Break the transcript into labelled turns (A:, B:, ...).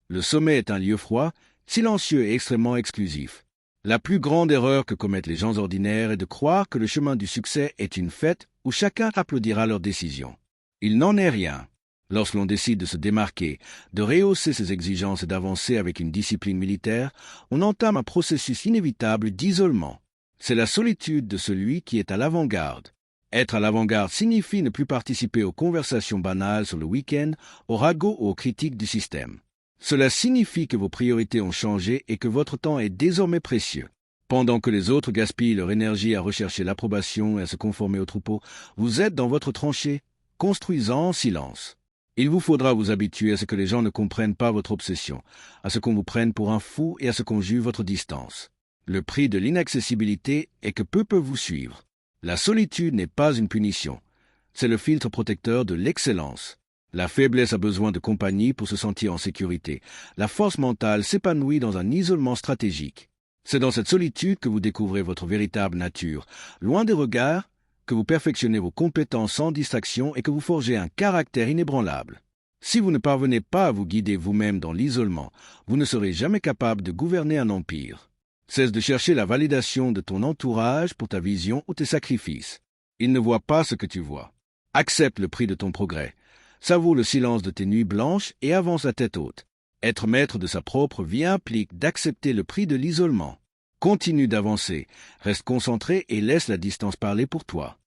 A: Le sommet est un lieu froid, silencieux et extrêmement exclusif. La plus grande erreur que commettent les gens ordinaires est de croire que le chemin du succès est une fête où chacun applaudira leur décision. Il n'en est rien. Lorsque l'on décide de se démarquer, de rehausser ses exigences et d'avancer avec une discipline militaire, on entame un processus inévitable d'isolement. C'est la solitude de celui qui est à l'avant-garde. Être à l'avant-garde signifie ne plus participer aux conversations banales sur le week-end, aux ragots ou aux critiques du système. Cela signifie que vos priorités ont changé et que votre temps est désormais précieux. Pendant que les autres gaspillent leur énergie à rechercher l'approbation et à se conformer au troupeau, vous êtes dans votre tranchée, construisant en silence. Il vous faudra vous habituer à ce que les gens ne comprennent pas votre obsession, à ce qu'on vous prenne pour un fou et à ce qu'on juge votre distance. Le prix de l'inaccessibilité est que peu peuvent vous suivre. La solitude n'est pas une punition. C'est le filtre protecteur de l'excellence. La faiblesse a besoin de compagnie pour se sentir en sécurité. La force mentale s'épanouit dans un isolement stratégique. C'est dans cette solitude que vous découvrez votre véritable nature. Loin des regards, que vous perfectionnez vos compétences sans distraction et que vous forgez un caractère inébranlable. Si vous ne parvenez pas à vous guider vous-même dans l'isolement, vous ne serez jamais capable de gouverner un empire. Cesse de chercher la validation de ton entourage pour ta vision ou tes sacrifices. Ils ne voient pas ce que tu vois. Accepte le prix de ton progrès. Savoure le silence de tes nuits blanches et avance à tête haute. Être maître de sa propre vie implique d'accepter le prix de l'isolement. Continue d'avancer, reste concentré et laisse la distance parler pour toi.